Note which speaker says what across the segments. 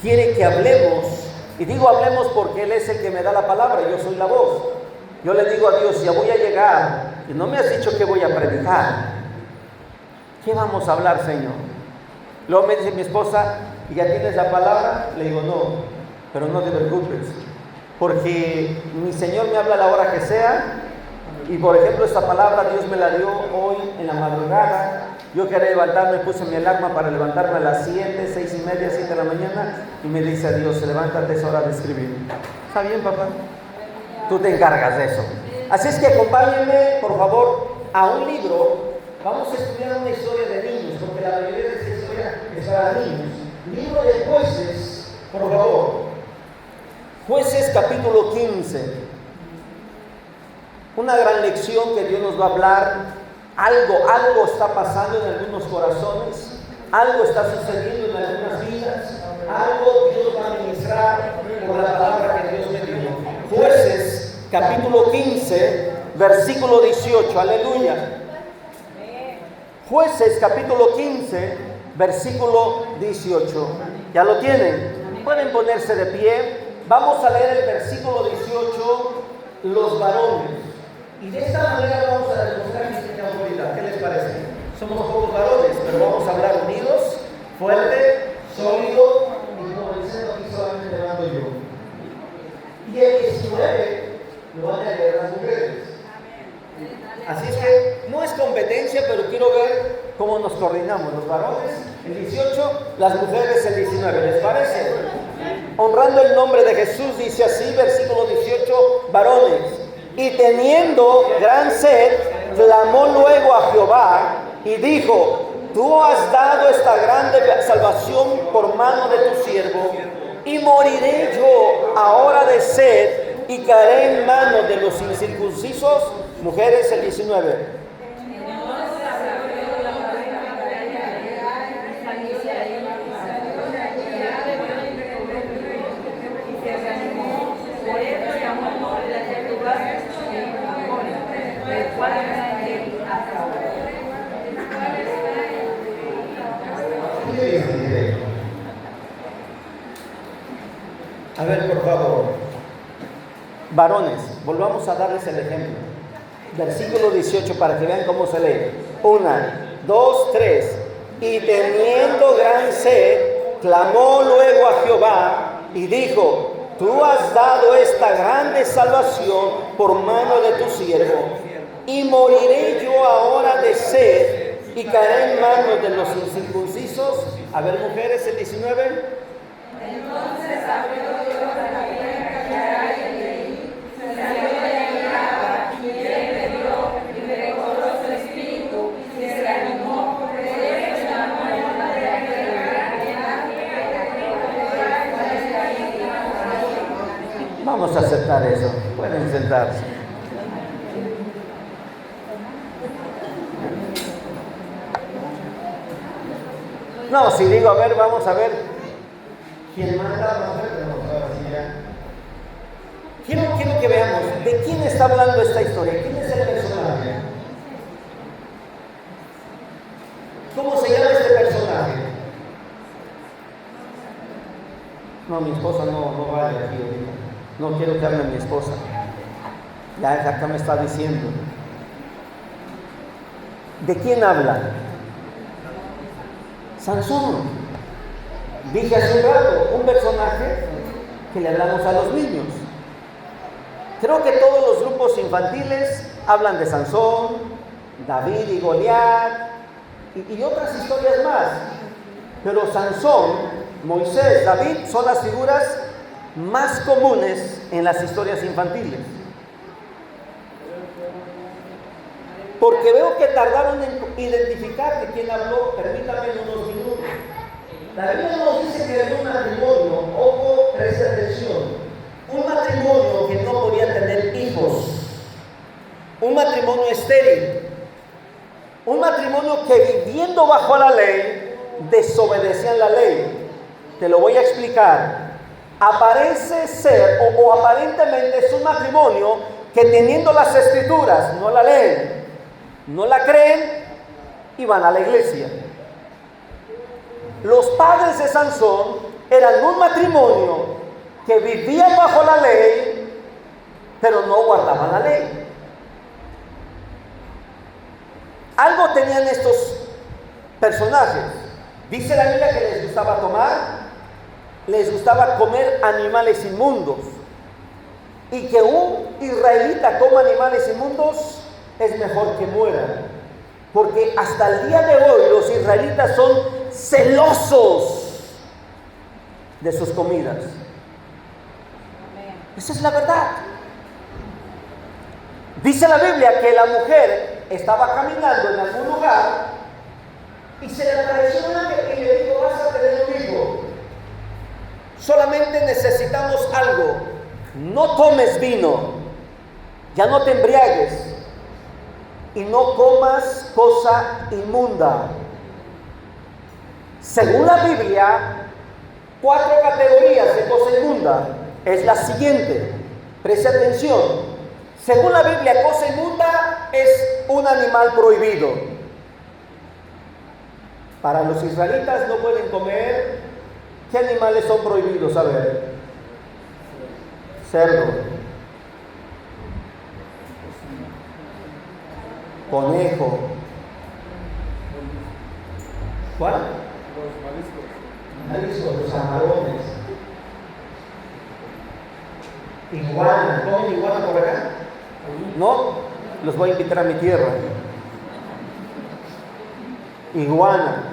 Speaker 1: quiere que hablemos. Y digo hablemos porque Él es el que me da la palabra, yo soy la voz. Yo le digo a Dios, ya voy a llegar, y no me has dicho que voy a predicar. ¿Qué vamos a hablar, Señor? Luego me dice mi esposa, ¿y ya tienes la palabra? Le digo, no, pero no te preocupes, porque mi Señor me habla a la hora que sea. Y por ejemplo, esta palabra Dios me la dio hoy en la madrugada. Yo quería levantarme, puse mi alarma para levantarme a las 7, 6:30, 7 de la mañana, y me dice Dios, levántate, es hora de escribir. ¿Está bien, papá? Tú te encargas de eso. Así es que acompáñenme, por favor, a un libro. Vamos a estudiar una historia de niños, porque la mayoría de esta historia es para niños. Libro de Jueces, por favor. Jueces capítulo 15. Una gran lección que Dios nos va a hablar. Algo está pasando en algunos corazones, algo está sucediendo en algunas vidas, algo Dios va a ministrar por la palabra que Dios me dio. Jueces capítulo 15 versículo 18, aleluya. Jueces capítulo 15 versículo 18. ¿Ya lo tienen? Pueden ponerse de pie. Vamos a leer el versículo 18, los varones. Y de esta manera vamos a demostrar que tiene autoridad. ¿Qué les parece? Somos pocos varones, pero vamos a hablar unidos, fuerte, sólido, y como diciendo aquí solamente levanto yo. Y el 19 lo van a leer las mujeres. Así es que no es competencia, pero quiero ver cómo nos coordinamos. Los varones el 18, las mujeres el 19. ¿Les parece? Honrando el nombre de Jesús, dice así, versículo 18, varones. Y teniendo gran sed, clamó luego a Jehová y dijo, tú has dado esta grande salvación por mano de tu siervo, y moriré yo ahora de sed y caeré en manos de los incircuncisos. Mujeres el 19. A ver, por favor, varones, volvamos a darles el ejemplo. Versículo 18 para que vean cómo se lee. 1, 2, 3. Y teniendo gran sed, clamó luego a Jehová y dijo, tú has dado esta grande salvación por mano de tu siervo, y moriré yo ahora de sed y caeré en manos de los incircuncisos. A ver, mujeres, el 19.
Speaker 2: Entonces abrió Dios la tierra que hay en él, salió de ahí agua, y él bebió, y recobró su espíritu, y se animó, por eso llamó el nombre de aquel lugar
Speaker 1: Vamos a aceptar eso. Pueden sentarse. No, si digo, a ver, vamos a ver. ¿Quién manda? Vamos a ver, quiero que veamos de quién está hablando esta historia. ¿Quién es el personaje? ¿Cómo se llama este personaje? No, mi esposa no vale aquí ahorita. No quiero que hable mi esposa. Ya acá me está diciendo. ¿De quién habla? Sansón. Dije hace un rato, un personaje que le hablamos a los niños. Creo que todos los grupos infantiles hablan de Sansón, David y Goliat y otras historias más. Pero Sansón, Moisés, David son las figuras más comunes en las historias infantiles. Porque veo que tardaron en identificar de quién habló. Permítanme unos minutos. La Biblia nos dice que era un matrimonio, ojo, presta atención, un matrimonio que no podía tener hijos, un matrimonio estéril, un matrimonio que viviendo bajo la ley, desobedecían la ley. Te lo voy a explicar. Aparece ser, o aparentemente es un matrimonio que teniendo las escrituras, no la leen, no la creen y van a la iglesia. Los padres de Sansón eran un matrimonio que vivían bajo la ley, pero no guardaban la ley. Algo tenían estos personajes. Dice la Biblia que les gustaba les gustaba comer animales inmundos. Y que un israelita coma animales inmundos es mejor que muera. Porque hasta el día de hoy los israelitas son celosos de sus comidas. Esa es la verdad. Dice la Biblia que la mujer estaba caminando en algún lugar y se le apareció un ángel y le dijo: vas a tener un hijo. Solamente necesitamos algo. No tomes vino, ya no te embriagues y no comas cosa inmunda. Según la Biblia, 4 categorías de cosa inmunda es la siguiente. Preste atención. Según la Biblia, cosa inmunda es un animal prohibido. Para los israelitas no pueden comer. ¿Qué animales son prohibidos? A ver. Cerdo, conejo. ¿Cuál? Los mariscos, los camarones. Iguana. ¿Comen iguana por acá? No, los voy a invitar a mi tierra. Iguana.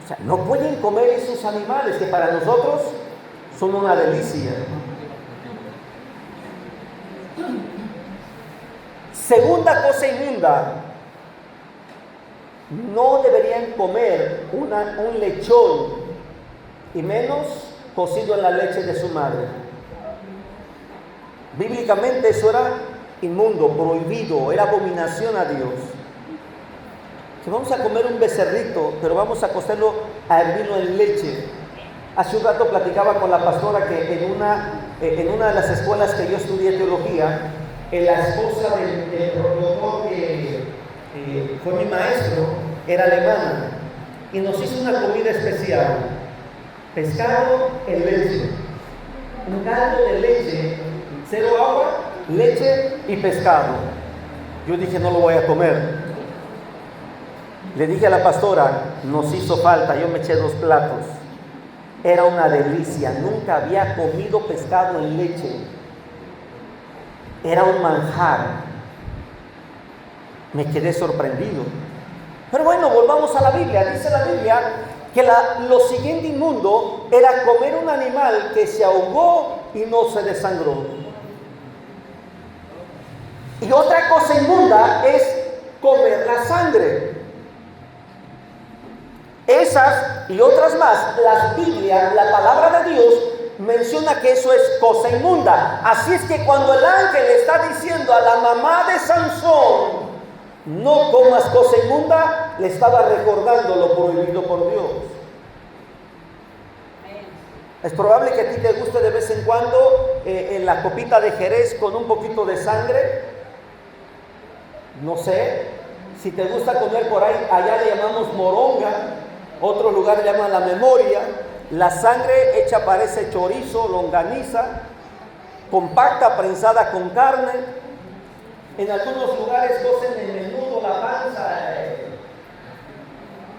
Speaker 1: O sea, no pueden comer esos animales que para nosotros son una delicia. Segunda cosa inmunda: no deberían comer un lechón, y menos cocido en la leche de su madre. Bíblicamente eso era inmundo, prohibido, era abominación a Dios. Que vamos a comer un becerrito, pero vamos a cocerlo a hervirlo en leche. Hace un rato platicaba con la pastora que en una de las escuelas que yo estudié teología, la esposa del doctor que fue mi maestro era alemana y nos hizo una comida especial: pescado en leche, un caldo de leche, 0 agua, leche y pescado. Yo dije: no lo voy a comer. Le dije a la pastora: nos hizo falta. Yo me eché 2 platos. Era una delicia. Nunca había comido pescado en leche. Era un manjar. Me quedé sorprendido. Pero bueno, volvamos a la Biblia. Dice la Biblia que lo siguiente inmundo era comer un animal que se ahogó y no se desangró. Y otra cosa inmunda es comer la sangre. Esas y otras más, las Biblias, la palabra de Dios menciona que eso es cosa inmunda. Así es que cuando el ángel está diciendo a la mamá de Sansón: no comas cosa inmunda, le estaba recordando lo prohibido por Dios. Es probable que a ti te guste de vez en cuando en la copita de Jerez con un poquito de sangre. No sé, si te gusta comer por ahí, allá le llamamos moronga. Otro lugar le llaman la memoria. La sangre hecha parece chorizo, longaniza, compacta, prensada con carne. En algunos lugares cocen el menudo, la panza,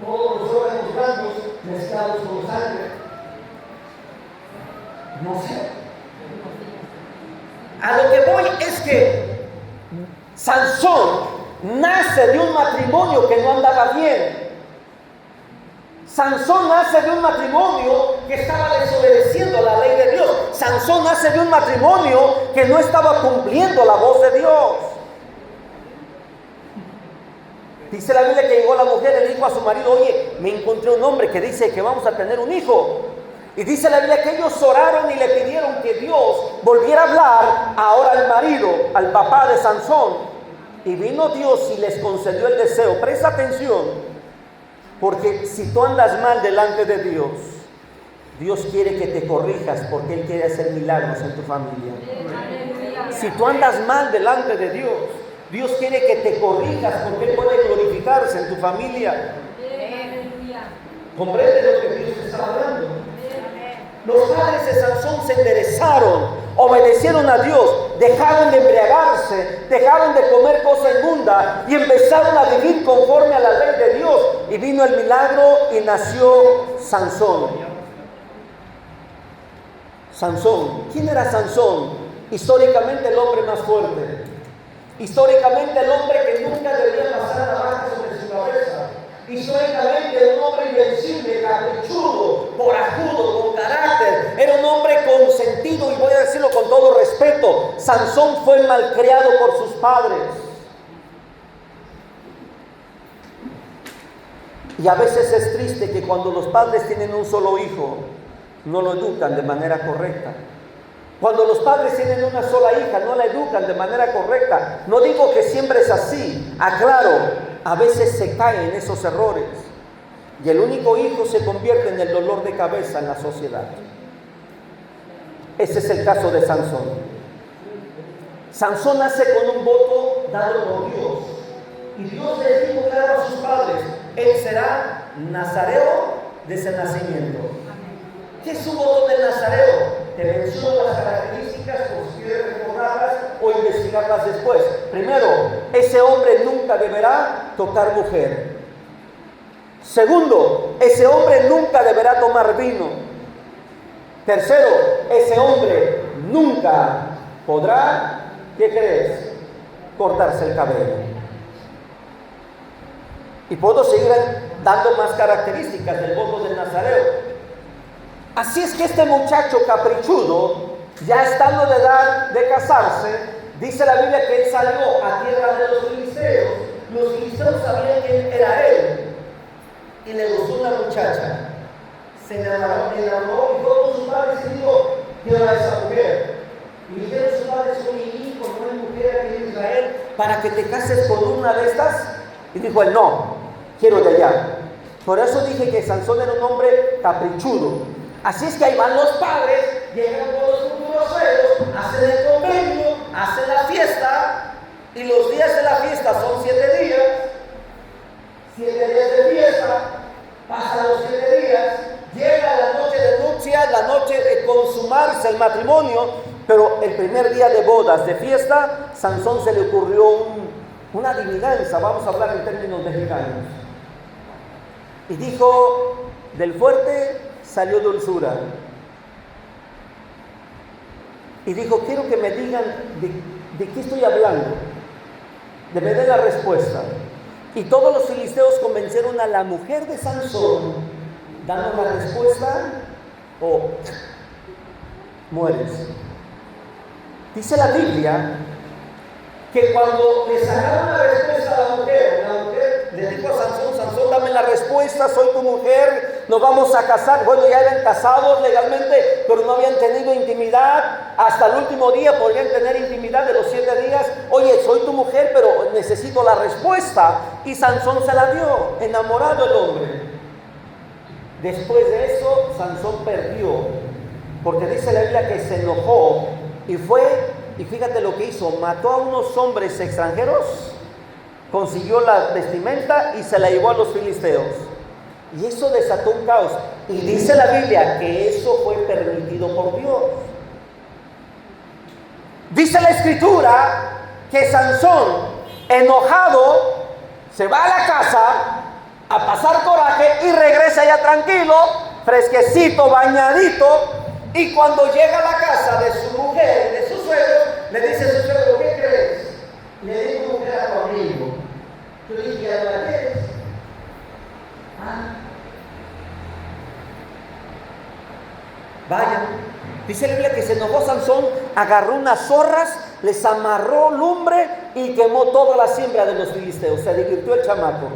Speaker 1: todos los órganos blancos mezclados con sangre. No sé. A lo que voy es que Sansón nace de un matrimonio que no andaba bien. Sansón nace de un matrimonio que estaba desobedeciendo la ley de Dios. Sansón nace de un matrimonio que no estaba cumpliendo la voz de Dios. Dice la Biblia que llegó la mujer y le dijo a su marido: oye, me encontré un hombre que dice que vamos a tener un hijo. Y dice la Biblia que ellos oraron y le pidieron que Dios volviera a hablar ahora al marido, al papá de Sansón. Y vino Dios y les concedió el deseo. Presta atención. Porque si tú andas mal delante de Dios, Dios quiere que te corrijas, porque Él quiere hacer milagros en tu familia. Si tú andas mal delante de Dios, Dios quiere que te corrijas, porque Él puede glorificarse en tu familia. ¿Comprende lo que Dios está hablando? padres de Sansón se enderezaron, obedecieron a Dios, dejaron de embriagarse, dejaron de comer cosa inmunda y empezaron a vivir conforme a la ley de Dios. Y vino el milagro y nació Sansón. Sansón, ¿quién era Sansón? Históricamente el hombre más fuerte. Históricamente el hombre que nunca debía pasar la vaca sobre su cabeza. Históricamente un hombre invencible, caprichudo, corajudo, con carácter. Era un hombre consentido, y voy a decirlo con todo respeto. Sansón fue malcriado por sus padres. Y a veces es triste que cuando los padres tienen un solo hijo, no lo educan de manera correcta. Cuando los padres tienen una sola hija, no la educan de manera correcta. No digo que siempre es así, aclaro, a veces se cae en esos errores. Y el único hijo se convierte en el dolor de cabeza en la sociedad. Ese es el caso de Sansón. Sansón nace con un voto dado por Dios. Y Dios le dijo claro a sus padres: él será nazareo desde el nacimiento. ¿Qué es un voto de nazareo? Te menciono las características por si quieres recordarlas o investigarlas después. Primero, ese hombre nunca deberá tocar mujer. Segundo, ese hombre nunca deberá tomar vino. Tercero, ese hombre nunca podrá, ¿qué crees?, cortarse el cabello. Y puedo seguir dando más características del voto del nazareo. Así es que este muchacho caprichudo, ya estando de edad de casarse, dice la Biblia que él salió a tierra de los filisteos. Los filisteos sabían quién era él y le gustó una muchacha. Se enamoró y todos sus padres y dijo: quiero a esa mujer. Y dijeron sus padres: oye, hijo, no hay mujer aquí en Israel para que te cases con una de estas. Y dijo él: no, quiero de allá. Por eso dije que Sansón era un hombre caprichudo. Así es que ahí van los padres, llegan con los futuros suegros, hacen el convenio, hacen la fiesta, y los días de la fiesta son 7 días. 7 días de fiesta, pasan los 7 días, llega la noche de nupcias, la noche de consumarse el matrimonio, pero el primer día de bodas, de fiesta, Sansón se le ocurrió una adivinanza, vamos a hablar en términos mexicanos. Y dijo: del fuerte salió dulzura. Y dijo: quiero que me digan de qué estoy hablando, de me den la respuesta. Y todos los filisteos convencieron a la mujer de Sansón, dando la respuesta: o mueres. Dice la Biblia que cuando le sacaron la respuesta a la mujer le dijo a Sansón: Sansón, dame la respuesta, soy tu mujer, nos vamos a casar. Bueno, ya eran casados legalmente, pero no habían tenido intimidad. Hasta el último día podrían tener intimidad de los 7 días. Oye, soy tu mujer, pero necesito la respuesta. Y Sansón se la dio, enamorado el hombre. Después de eso, Sansón perdió, porque dice la Biblia que se enojó y fue. Y fíjate lo que hizo: mató a unos hombres extranjeros, consiguió la vestimenta y se la llevó a los filisteos. Y eso desató un caos. Y dice la Biblia que eso fue permitido por Dios. Dice la Escritura que Sansón, enojado, se va a la casa a pasar coraje y regresa ya tranquilo, fresquecito, bañadito. Y cuando llega a la casa de su mujer, de su suegro, le dice a su suegro: ¿qué crees? Le digo mujer a tu amigo. Yo dije: ¿ya no la quieres? Vaya. Dice la Biblia que se enojó Sansón, agarró unas zorras, les amarró lumbre y quemó toda la siembra de los filisteos. Se divirtió el chamaco.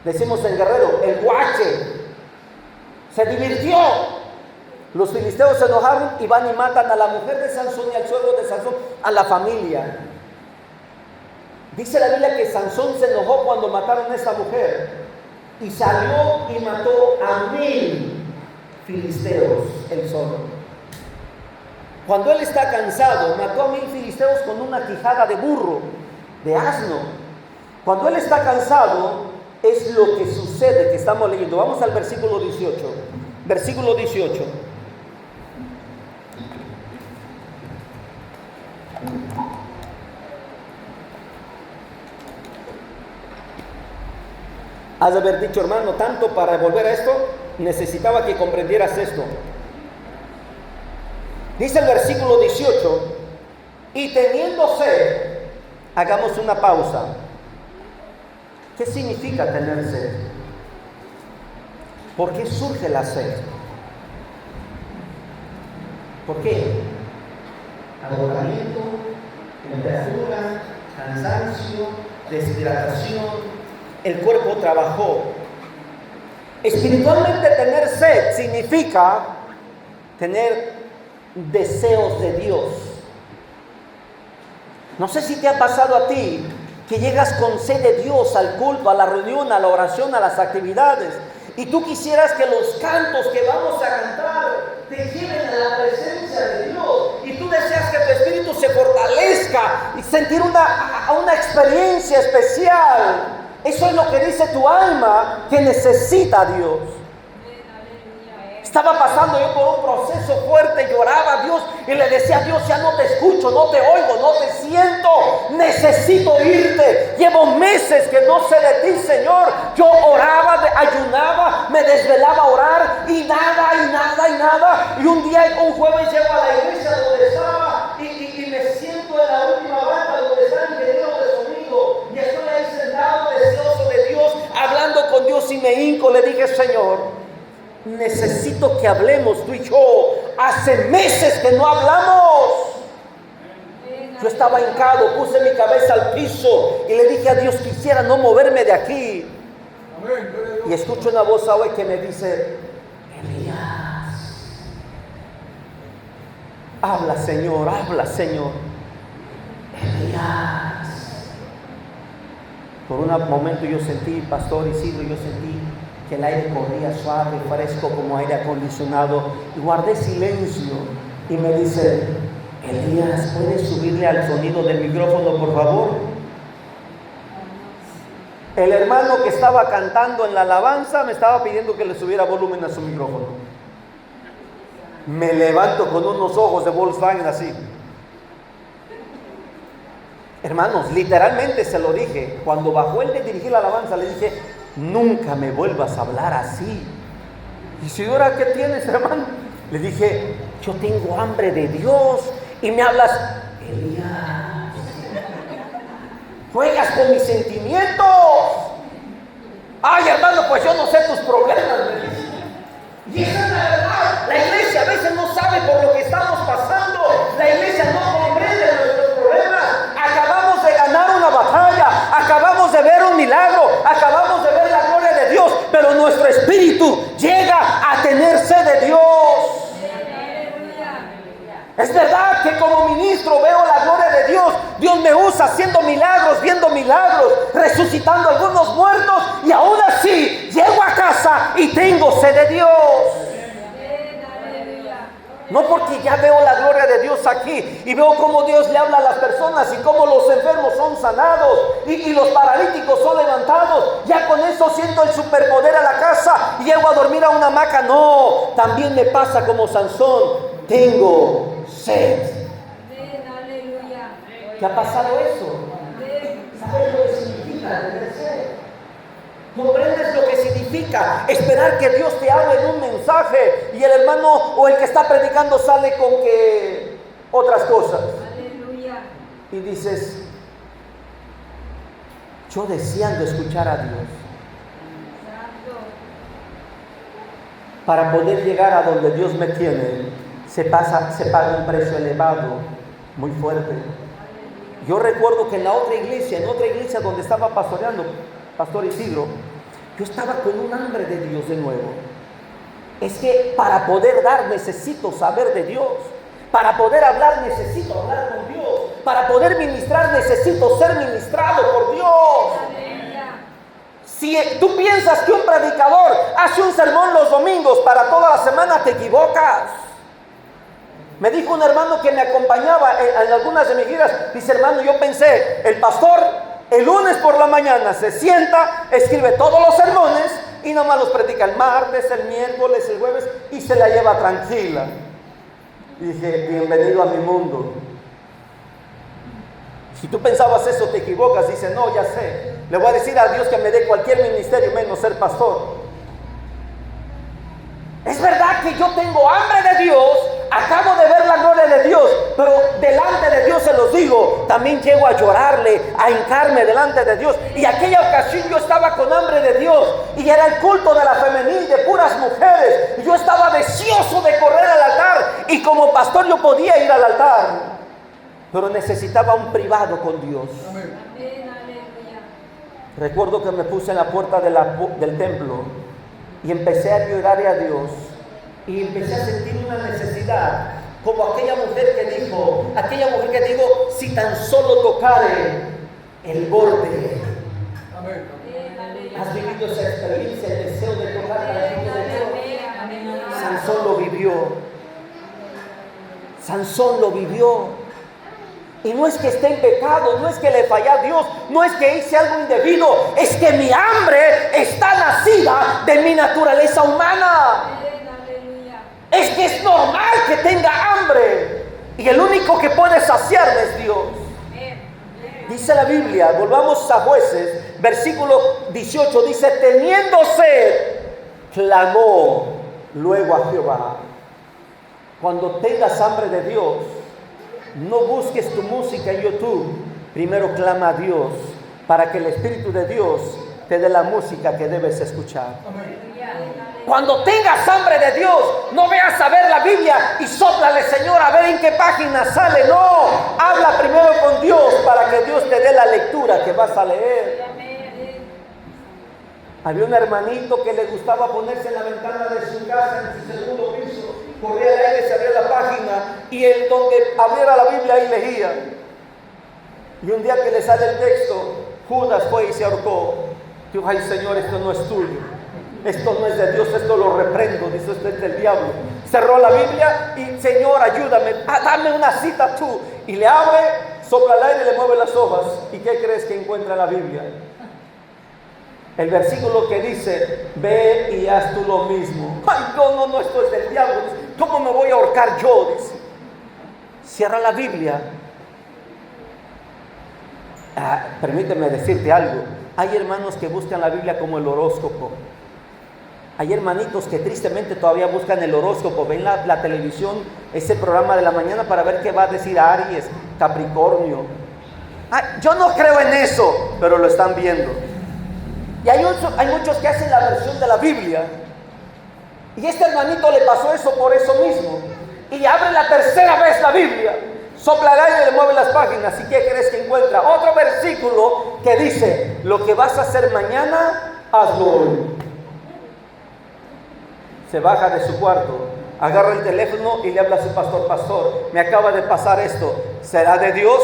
Speaker 1: Decimos en Guerrero, el guache. Se divirtió. Los filisteos se enojaron y van y matan a la mujer de Sansón y al suegro de Sansón, a la familia. Dice la Biblia que Sansón se enojó cuando mataron a esta mujer y salió y mató a 1000 filisteos, él solo. Cuando él está cansado, mató a 1000 filisteos con una quijada de burro, de asno. Cuando él está cansado, es lo que sucede que estamos leyendo. Vamos al versículo 18. Versículo 18. Has de haber dicho, hermano, tanto para volver a esto, necesitaba que comprendieras esto. Dice el versículo 18, y teniendo sed, hagamos una pausa. ¿Qué significa tener sed? ¿Por qué surge la sed? ¿Por qué? Agotamiento, temperatura, cansancio, deshidratación. El cuerpo trabajó. Espiritualmente tener sed significa tener deseos de Dios. No sé si te ha pasado a ti que llegas con sed de Dios al culto, a la reunión, a la oración, a las actividades, y tú quisieras que los cantos que vamos a cantar te lleven a la presencia de Dios, y tú deseas que tu espíritu se fortalezca y sentir una experiencia especial. Eso es lo que dice tu alma que necesita a Dios. Estaba pasando yo por un proceso fuerte, lloraba a Dios y le decía a Dios, ya no te escucho, no te oigo, no te siento, necesito irte. Llevo meses que no sé de ti, Señor. Yo oraba, ayunaba, me desvelaba a orar y nada. Y un día, un jueves, llego a la iglesia donde estaba y me siento en la última banca donde está el ingeniero de sonido y estoy ahí sentado, deseoso de Dios, hablando con Dios, y me hinco, le dije, Señor, necesito que hablemos tú y yo. Hace meses que no hablamos. Yo estaba hincado, puse mi cabeza al piso y le dije a Dios, quisiera no moverme de aquí. Y escucho una voz ahora que me dice, Elías, habla Señor, Elías. Por un momento yo sentí, Pastor Isidro, yo sentí que el aire corría suave, fresco como aire acondicionado, y guardé silencio y me dice, Elías, ¿puedes subirle al sonido del micrófono, por favor? El hermano que estaba cantando en la alabanza me estaba pidiendo que le subiera volumen a su micrófono. Me levanto con unos ojos de Volkswagen así. Hermanos, literalmente se lo dije. Cuando bajó él de dirigir la alabanza, le dije, nunca me vuelvas a hablar así. Y si ahora, ¿qué tienes, hermano? Le dije, yo tengo hambre de Dios y me hablas, Elías, juegas con mis sentimientos. Ay, hermano, pues yo no sé tus problemas, me dice. Y esa es la verdad. La iglesia a veces no sabe por lo que estamos pasando. La iglesia no comprende nuestros problemas. Acabamos de ganar una batalla, acabamos de ver un milagro, acabamos de ver la gloria de Dios, pero nuestro espíritu llega a tener sed de Dios. Es verdad que como ministro veo la gloria de Dios. Dios me usa haciendo milagros, viendo milagros, resucitando a algunos muertos, y aún así llego a casa y tengo sed de Dios. No porque ya veo la gloria de Dios aquí y veo cómo Dios le habla a las personas y cómo los enfermos son sanados y los paralíticos son levantados, ya con eso siento el superpoder a la casa y llego a dormir a una hamaca. No, también me pasa como Sansón, tengo sed. ¿Qué ha pasado eso? ¿Sabes lo que significa tener sed? ¿Comprendes lo que significa esperar que Dios te hable en un mensaje y el hermano o el que está predicando sale con que otras cosas? Aleluya. Y dices, yo deseando escuchar a Dios. Para poder llegar a donde Dios me tiene, se paga un precio elevado, muy fuerte. Yo recuerdo que en otra iglesia donde estaba pastoreando, Pastor Isidro, yo estaba con un hambre de Dios de nuevo. Es que para poder dar necesito saber de Dios. Para poder hablar necesito hablar con Dios. Para poder ministrar necesito ser ministrado por Dios. Si tú piensas que un predicador hace un sermón los domingos para toda la semana, te equivocas. Me dijo un hermano que me acompañaba en algunas de mis giras, dice, hermano, yo pensé, el pastor el lunes por la mañana se sienta, escribe todos los sermones y nomás los predica el martes, el miércoles, el jueves y se la lleva tranquila. Y dije, bienvenido a mi mundo. Si tú pensabas eso, te equivocas. Dice, no, ya sé. Le voy a decir a Dios que me dé cualquier ministerio menos ser pastor. Es verdad que yo tengo hambre de Dios, acabo de ver la gloria de Dios, pero delante de Dios se los digo, también llego a llorarle, a hincarme delante de Dios. Y aquella ocasión yo estaba con hambre de Dios y era el culto de la femenil, de puras mujeres. Y yo estaba deseoso de correr al altar y como pastor yo podía ir al altar, pero necesitaba un privado con Dios. Recuerdo que me puse en la puerta del templo y empecé a llorar a Dios y empecé a sentir una necesidad, como aquella mujer que dijo, si tan solo tocare el borde. Amén. ¿Has vivido esa experiencia, el deseo de tocar la gente de Dios? Sansón lo vivió. Sansón lo vivió. Y no es que esté en pecado, no es que le fallé a Dios, no es que hice algo indebido, es que mi hambre está nacida de mi naturaleza humana. Es que es normal que tenga hambre y el único que puede saciarme es Dios. Dice la Biblia, volvamos a Jueces, versículo 18, dice: teniendo sed, clamó luego a Jehová. Cuando tengas hambre de Dios, no busques tu música en YouTube, primero clama a Dios para que el Espíritu de Dios te dé la música que debes escuchar. Cuando tengas hambre de Dios, no veas a ver la Biblia y sóplale, Señor, a ver en qué página sale. No, habla primero con Dios para que Dios te dé la lectura que vas a leer. Había un hermanito que le gustaba ponerse en la ventana de su casa, en su segundo piso, corría al aire, se abría la página y él donde abriera la Biblia ahí leía. Y un día que le sale el texto, Judas fue y se ahorcó. Dijo: ay Señor, esto no es tuyo, esto no es de Dios, esto lo reprendo, dice: esto es del diablo. Cerró la Biblia y: Señor, ayúdame, dame una cita tú. Y le abre, sopla el aire y le mueve las hojas. ¿Y qué crees que encuentra en la Biblia? El versículo que dice: ve y haz tú lo mismo. Ay, no, esto es del diablo. ¿Cómo me voy a ahorcar yo? Dice. Cierra la Biblia. Permíteme decirte algo. Hay hermanos que buscan la Biblia como el horóscopo. Hay hermanitos que tristemente todavía buscan el horóscopo. Ven la televisión, ese programa de la mañana, para ver qué va a decir Aries, Capricornio. Yo no creo en eso, pero lo están viendo. Y hay muchos que hacen la versión de la Biblia. Y este hermanito le pasó eso por eso mismo. Y abre la tercera vez la Biblia, sopla el aire y le mueve las páginas. ¿Y qué crees que encuentra? Otro versículo que dice: lo que vas a hacer mañana, hazlo hoy. Se baja de su cuarto, agarra el teléfono y le habla a su pastor: pastor, me acaba de pasar esto, ¿será de Dios?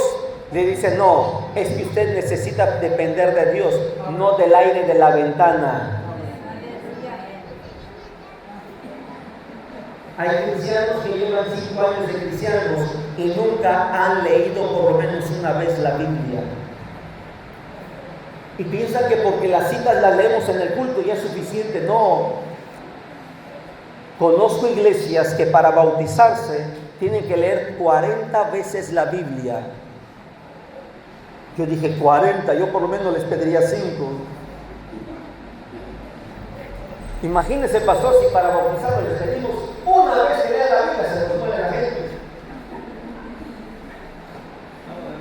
Speaker 1: Le dice: no, es que usted necesita depender de Dios, no del aire de la ventana. Hay cristianos que llevan 5 años de cristianos y nunca han leído por lo menos una vez la Biblia. Y piensan que porque las citas las leemos en el culto ya es suficiente. No. Conozco iglesias que para bautizarse tienen que leer 40 veces la Biblia. Yo dije 40, yo por lo menos les pediría 5. Imagínense, pastor, si para bautizarlo les pedimos una vez que lea la Biblia, se nos pone la gente.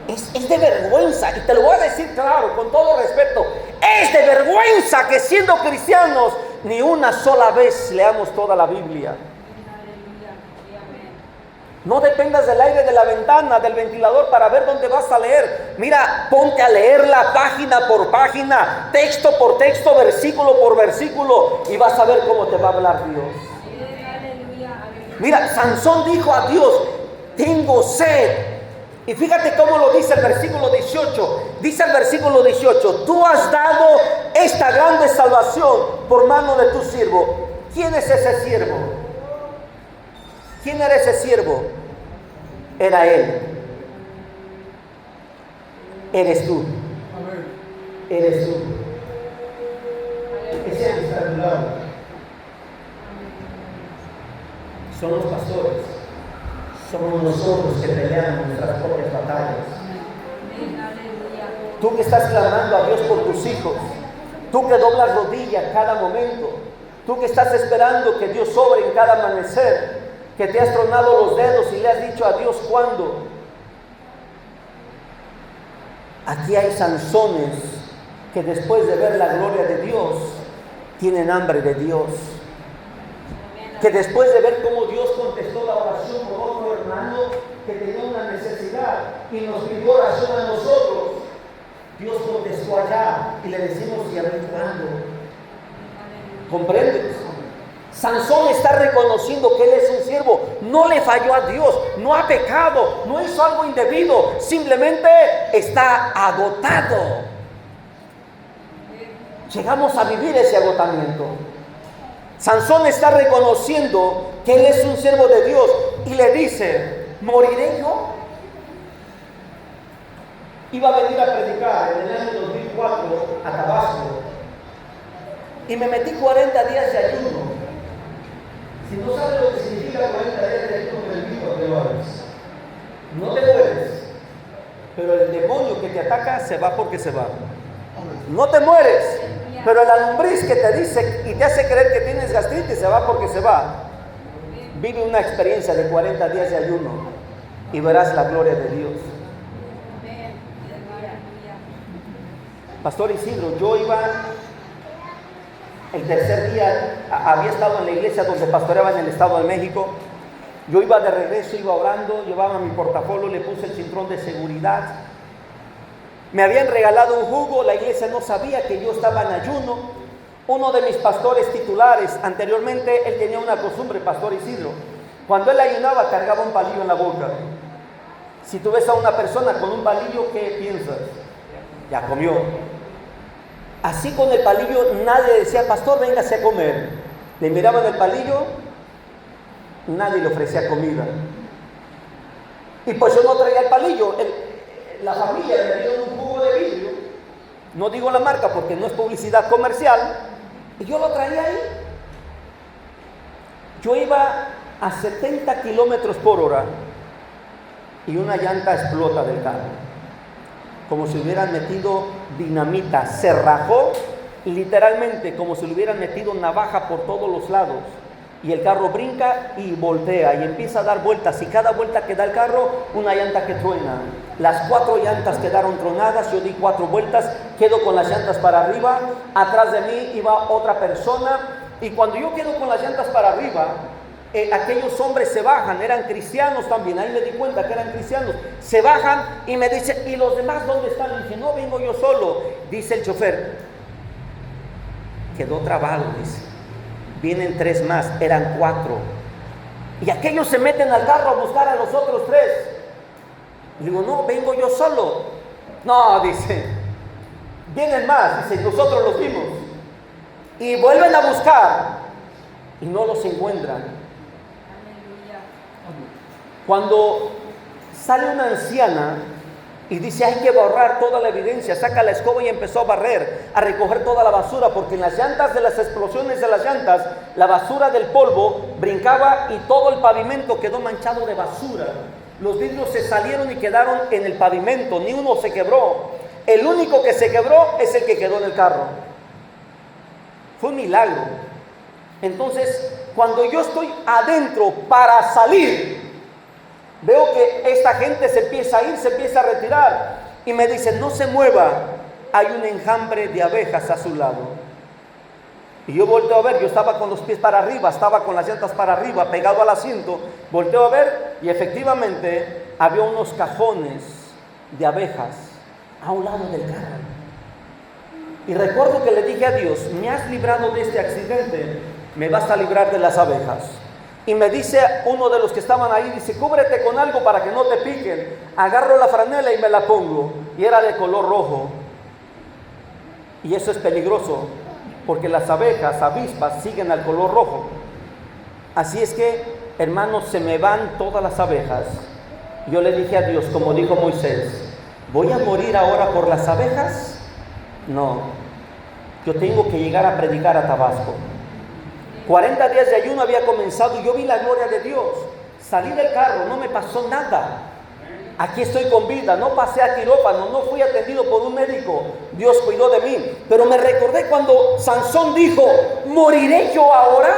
Speaker 1: Es de vergüenza, y te lo voy a decir claro, con todo respeto. Es de vergüenza que siendo cristianos ni una sola vez leamos toda la Biblia. No dependas del aire de la ventana, del ventilador para ver dónde vas a leer. Mira, ponte a leerla página por página, texto por texto, versículo por versículo, y vas a ver cómo te va a hablar Dios. Mira, Sansón dijo a Dios: tengo sed. Y fíjate cómo lo dice el versículo 18. Dice el versículo 18: tú has dado esta grande salvación por mano de tu siervo. ¿Quién es ese siervo? ¿Quién era ese siervo? Era él. Eres tú. Eres tú. Ese que está a tu lado. Son los pastores. Somos nosotros que peleamos nuestras propias batallas. Tú que estás clamando a Dios por tus hijos. Tú que doblas rodillas cada momento. Tú que estás esperando que Dios sobre en cada amanecer. Que te has tronado los dedos y le has dicho a Dios cuándo. Aquí hay Sansones que después de ver la gloria de Dios, tienen hambre de Dios. Que después de ver cómo Dios contestó la oración por otro hermano que tenía una necesidad y nos pidió oración a nosotros, Dios contestó allá y le decimos, y a ver cuándo. ¿Comprendes? Sansón está reconociendo que él es un siervo, no le falló a Dios, no ha pecado, no hizo algo indebido, simplemente está agotado. Llegamos a vivir ese agotamiento. Sansón está reconociendo que él es un siervo de Dios y le dice, ¿moriré yo? Iba a venir a predicar en el año 2004 a Tabasco y me metí 40 días de ayuno. Si no sabes lo que significa 40 días de ayuno, te invito a que lo hagas. No te mueres, pero el demonio que te ataca se va porque se va. No te mueres, pero la lombriz que te dice y te hace creer que tienes gastritis se va porque se va. Vive una experiencia de 40 días de ayuno y verás la gloria de Dios. Pastor Isidro, yo iba el tercer día, había estado en la iglesia donde pastoreaba en el Estado de México. Yo iba de regreso, iba orando, llevaba mi portafolio, le puse el cinturón de seguridad. Me habían regalado un jugo, la iglesia no sabía que yo estaba en ayuno. Uno de mis pastores titulares, anteriormente él tenía una costumbre, Pastor Isidro, cuando él ayunaba cargaba un palillo en la boca. Si tú ves a una persona con un palillo, ¿qué piensas? Ya comió. Así con el palillo nadie decía, pastor, véngase a comer. Le miraban el palillo, nadie le ofrecía comida. Y pues yo no traía el palillo. La familia me dio un jugo de vidrio, no digo la marca porque no es publicidad comercial, y yo lo traía ahí. Yo iba a 70 kilómetros por hora y una llanta explota del carro, como si hubieran metido dinamita, se rajó literalmente como si le hubieran metido navaja por todos los lados. Y el carro brinca y voltea y empieza a dar vueltas, y cada vuelta que da el carro, una llanta que truena. Las 4 llantas quedaron tronadas, yo di 4 vueltas, quedo con las llantas para arriba, atrás de mí iba otra persona, y cuando yo quedo con las llantas para arriba, aquellos hombres se bajan, eran cristianos también, ahí me di cuenta que eran cristianos, se bajan y me dicen, ¿y los demás dónde están? Y dije, no, vengo yo solo. Dice el chofer, quedó trabado, dice. Vienen 3 más, eran 4. Y aquellos se meten al carro a buscar a los otros 3. Digo, no, vengo yo solo. No, dice, vienen más, dice, nosotros los vimos. Y vuelven a buscar y no los encuentran. Cuando sale una anciana y dice, hay que borrar toda la evidencia, saca la escoba y empezó a barrer, a recoger toda la basura, porque en las llantas de las explosiones de las llantas, la basura del polvo brincaba y todo el pavimento quedó manchado de basura. Los vidrios se salieron y quedaron en el pavimento, ni uno se quebró. El único que se quebró es el que quedó en el carro. Fue un milagro. Entonces, cuando yo estoy adentro para salir, veo que esta gente se empieza a ir, se empieza a retirar, y me dicen, no se mueva, hay un enjambre de abejas a su lado. Y yo volteo a ver, yo estaba con los pies para arriba, estaba con las llantas para arriba, pegado al asiento, volteo a ver, y efectivamente había unos cajones de abejas a un lado del carro. Y recuerdo que le dije a Dios, me has librado de este accidente, me vas a librar de las abejas. Y me dice uno de los que estaban ahí, dice, cúbrete con algo para que no te piquen. Agarro la franela y me la pongo, y era de color rojo. Y eso es peligroso, porque las abejas, avispas, siguen al color rojo. Así es que, hermanos, se me van todas las abejas. Yo le dije a Dios, como dijo Moisés, ¿voy a morir ahora por las abejas? No, yo tengo que llegar a predicar a Tabasco. 40 días de ayuno había comenzado y yo vi la gloria de Dios. Salí del carro, no me pasó nada. Aquí estoy con vida, no pasé a quirófano, no fui atendido por un médico, Dios cuidó de mí. Pero me recordé cuando Sansón dijo, ¿moriré yo ahora?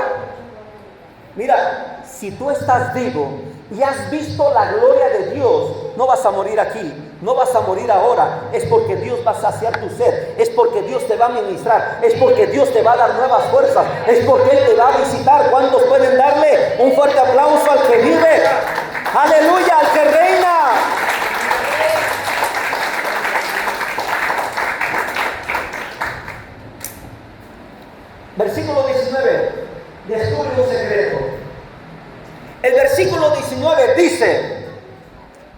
Speaker 1: Mira, si tú estás vivo y has visto la gloria de Dios, no vas a morir aquí, no vas a morir ahora. Es porque Dios va a saciar tu sed, es porque Dios te va a ministrar, es porque Dios te va a dar nuevas fuerzas, es porque Él te va a visitar. ¿Cuántos pueden darle un fuerte aplauso al que vive? Aleluya, al que reina. Versículo 19, descubre un secreto. El versículo 19 dice,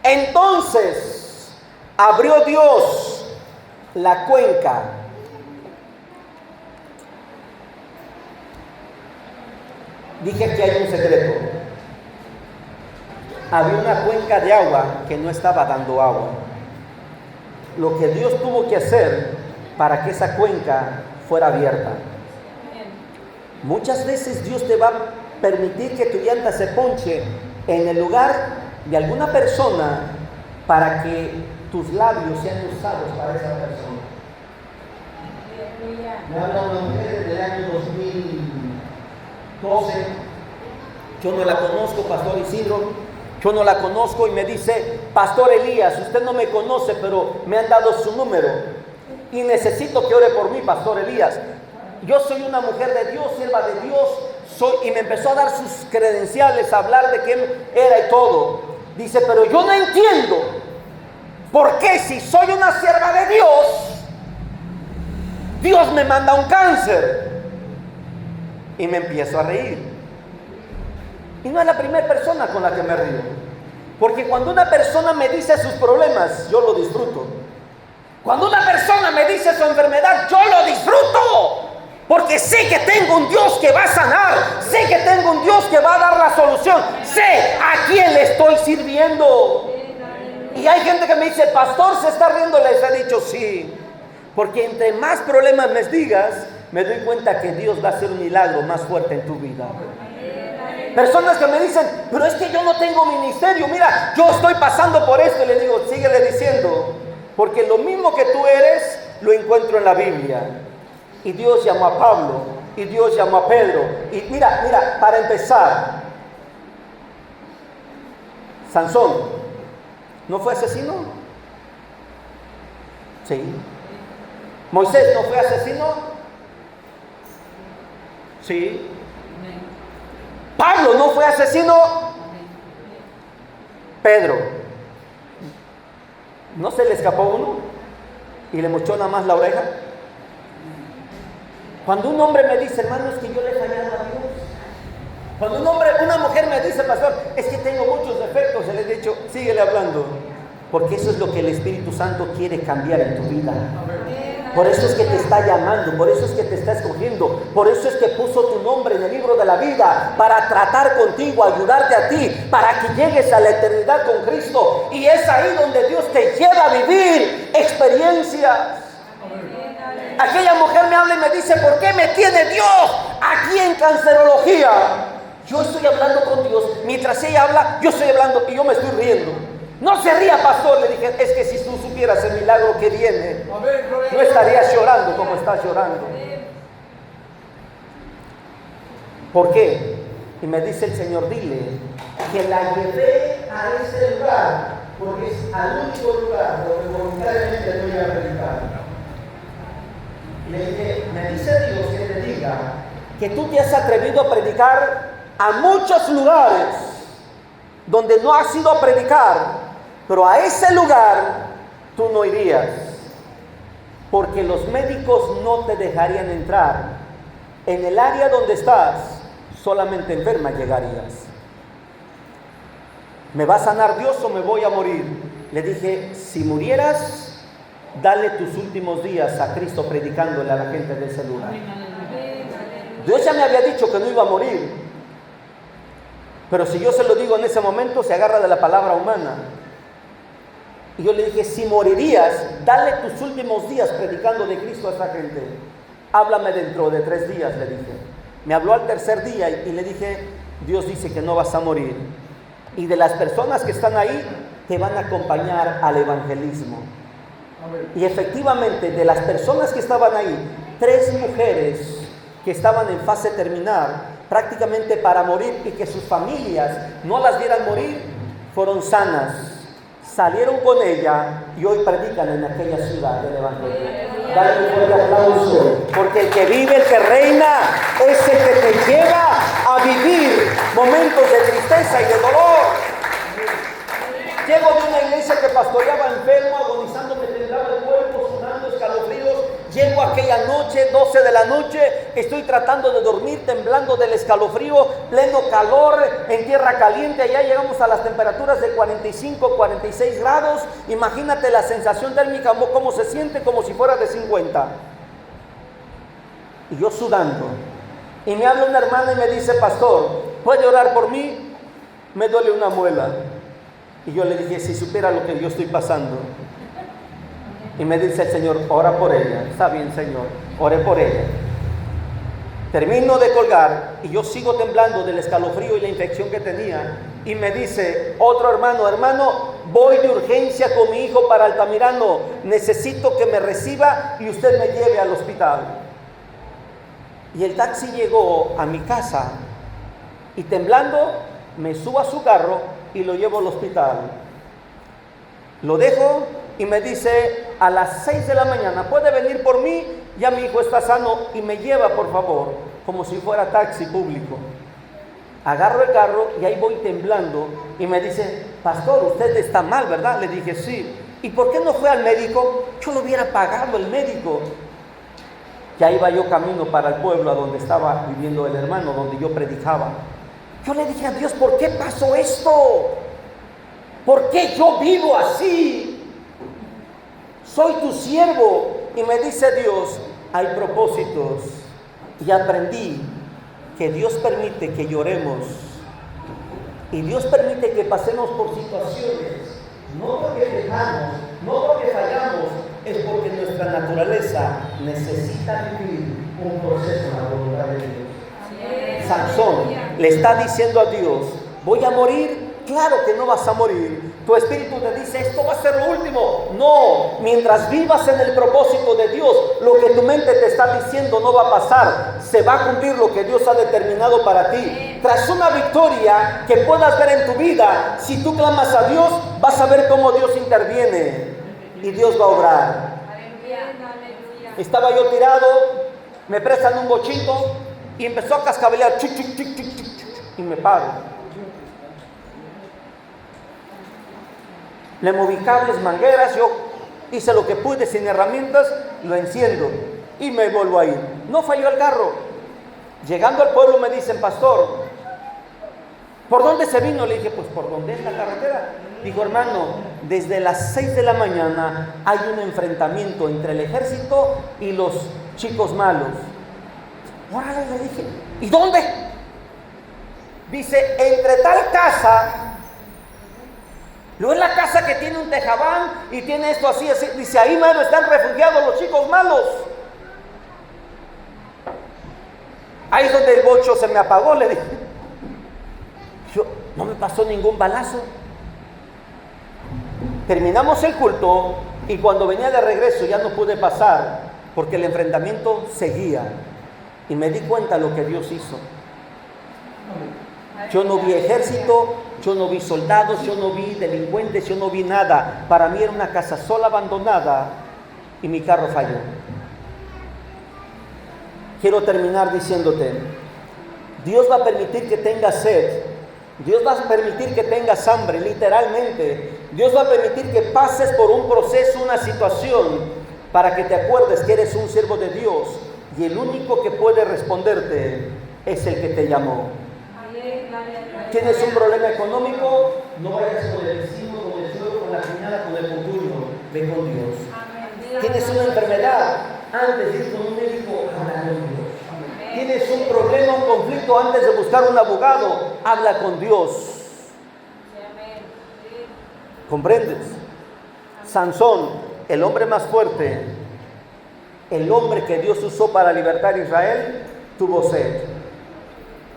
Speaker 1: entonces abrió Dios la cuenca dije que hay un secreto. Había una cuenca de agua que no estaba dando agua. Lo que Dios tuvo que hacer para que esa cuenca fuera abierta. Muchas veces Dios te va a permitir que tu llanta se ponche en el lugar de alguna persona para que tus labios sean usados para esa persona. Me habla una mujer del año 2012. Yo no la conozco, Pastor Isidro. Yo no la conozco y me dice, Pastor Elías, usted no me conoce, pero me han dado su número y necesito que ore por mí, Pastor Elías. Yo soy una mujer de Dios, sierva de Dios, y me empezó a dar sus credenciales, a hablar de quién era y todo. Dice, pero yo no entiendo por qué si soy una sierva de Dios, Dios me manda un cáncer. Y me empiezo a reír. Y no es la primera persona con la que me río. Porque cuando una persona me dice sus problemas, yo lo disfruto. Cuando una persona me dice su enfermedad, yo lo disfruto. Porque sé que tengo un Dios que va a sanar. Sé que tengo un Dios que va a dar la solución. Sé a quién le estoy sirviendo. Y hay gente que me dice, pastor, ¿se está riendo? Les he dicho sí. Porque entre más problemas me digas, me doy cuenta que Dios va a hacer un milagro más fuerte en tu vida. Personas que me dicen, pero es que yo no tengo ministerio, mira, yo estoy pasando por esto. Y le digo, síguele diciendo, porque lo mismo que tú eres, lo encuentro en la Biblia. Y Dios llamó a Pablo, y Dios llamó a Pedro. Y mira, para empezar, Sansón, ¿no fue asesino? Sí. Moisés, ¿no fue asesino? Sí. Pablo, ¿no fue asesino? Pedro, ¿no se le escapó uno y le mochó nada más la oreja? Cuando un hombre me dice, hermano, es que yo le he fallado a Dios. Cuando una mujer me dice, pastor, es que tengo muchos defectos, se le he dicho, síguele hablando, porque eso es lo que el Espíritu Santo quiere cambiar en tu vida. Por eso es que te está llamando, por eso es que te está escogiendo, por eso es que puso tu nombre en el libro de la vida, para tratar contigo, ayudarte a ti, para que llegues a la eternidad con Cristo. Y es ahí donde Dios te lleva a vivir experiencias. Aquella mujer me habla y me dice, ¿por qué me tiene Dios aquí en cancerología? Yo estoy hablando con Dios, mientras ella habla, yo estoy hablando y yo me estoy riendo. No se ría, pastor, le dije, es que si tú supieras el milagro que viene, no estarías llorando como estás llorando. ¿Por qué? Y me dice el Señor, dile que la llevé a ese lugar, porque es al único lugar donde voluntariamente voy a predicar. Y le dije, me dice Dios que te diga que tú te has atrevido a predicar a muchos lugares donde no has ido a predicar. Pero a ese lugar tú no irías, porque los médicos no te dejarían entrar. En el área donde estás, solamente enferma llegarías. ¿Me va a sanar Dios o me voy a morir? Le dije, si murieras, dale tus últimos días a Cristo predicándole a la gente de ese lugar. Dios ya me había dicho que no iba a morir, pero si yo se lo digo en ese momento, se agarra de la palabra humana. Y yo le dije, si morirías, dale tus últimos días predicando de Cristo a esa gente. Háblame dentro de 3 días, le dije. Me habló al tercer día y le dije, Dios dice que no vas a morir. Y de las personas que están ahí, te van a acompañar al evangelismo. Y efectivamente, de las personas que estaban ahí, 3 mujeres que estaban en fase terminal, prácticamente para morir, y que sus familias no las vieran morir, fueron sanas, salieron con ella y hoy predican en aquella ciudad del evangelio. Dale un fuerte aplauso, porque el que vive, el que reina, es el que te lleva a vivir momentos de tristeza y de dolor. Llego de una iglesia que pastoreaba enfermo, agonizando, me temblaba el cuerpo, sudando, escalofríos. Llego aquella noche, 12 de la noche, estoy tratando de dormir, temblando del escalofrío, pleno calor, en tierra caliente. Allá llegamos a las temperaturas de 45, 46 grados. Imagínate la sensación térmica, cómo se siente, como si fuera de 50. Y yo sudando. Y me habla una hermana y me dice: pastor, ¿puede orar por mí? Me duele una muela. Y yo le dije: si supiera lo que yo estoy pasando. Y me dice el Señor: ora por ella. Está bien, Señor, oré por ella. Termino de colgar y yo sigo temblando del escalofrío y la infección que tenía. Y me dice otro hermano: voy de urgencia con mi hijo para Altamirano, necesito que me reciba y usted me lleve al hospital. Y el taxi llegó a mi casa y temblando me subo a su carro y lo llevo al hospital. Lo dejo y me dice: a las 6 de la mañana puede venir por mí, ya mi hijo está sano, y me lleva, por favor, como si fuera taxi público. Agarro el carro y ahí voy temblando y me dice: pastor, usted está mal, ¿verdad? Le dije: sí. ¿Y por qué no fue al médico? Yo lo hubiera pagado el médico. Ya iba yo camino para el pueblo a donde estaba viviendo el hermano, donde yo predicaba. Yo le dije a Dios: ¿por qué pasó esto? ¿Por qué yo vivo así? Soy tu siervo. Y me dice Dios: hay propósitos. Y aprendí que Dios permite que lloremos. Y Dios permite que pasemos por situaciones. No porque dejamos, no porque fallamos, es porque nuestra naturaleza necesita vivir un proceso en la voluntad de Dios. Sansón le está diciendo a Dios: voy a morir. Claro que no vas a morir. Tu espíritu te dice: esto va a ser lo último. No, mientras vivas en el propósito de Dios, lo que tu mente te está diciendo no va a pasar. Se va a cumplir lo que Dios ha determinado para ti. Tras una victoria que puedas ver en tu vida, si tú clamas a Dios, vas a ver cómo Dios interviene y Dios va a obrar. Estaba yo tirado, me prestan un bochito y empezó a cascabelear, chic, chic, chic, chic, chic, y me paro. Le moví cables, mangueras, yo hice lo que pude sin herramientas, lo enciendo y me vuelvo a ir. No falló el carro. Llegando al pueblo me dicen: pastor, ¿por dónde se vino? Le dije: pues por donde es la carretera. Dijo: hermano, desde las 6 de la mañana hay un enfrentamiento entre el ejército y los chicos malos. Órale, le dije: ¿y dónde? Dice: entre tal casa. No es la casa que tiene un tejabán y tiene esto así, así. Dice: ahí mero están refugiados los chicos malos. Ahí es donde el bocho se me apagó, le dije. Yo, no me pasó ningún balazo. Terminamos el culto y cuando venía de regreso ya no pude pasar porque el enfrentamiento seguía. Y me di cuenta de lo que Dios hizo. Yo no vi ejército, yo no vi soldados, yo no vi delincuentes, yo no vi nada. Para mí era una casa sola, abandonada, y mi carro falló. Quiero terminar diciéndote: Dios va a permitir que tengas sed, Dios va a permitir que tengas hambre, literalmente. Dios va a permitir que pases por un proceso, una situación, para que te acuerdes que eres un siervo de Dios, y el único que puede responderte es el que te llamó. ¿Tienes un problema económico? No vayas con el vecino, con el suegro, con la cuñada, con el concuño. Ve con Dios. ¿Tienes una enfermedad? Antes de ir con un médico, habla con Dios. ¿Tienes un problema, un conflicto? Antes de buscar un abogado, habla con Dios. ¿Comprendes? Sansón, el hombre más fuerte, el hombre que Dios usó para libertar a Israel, tuvo sed.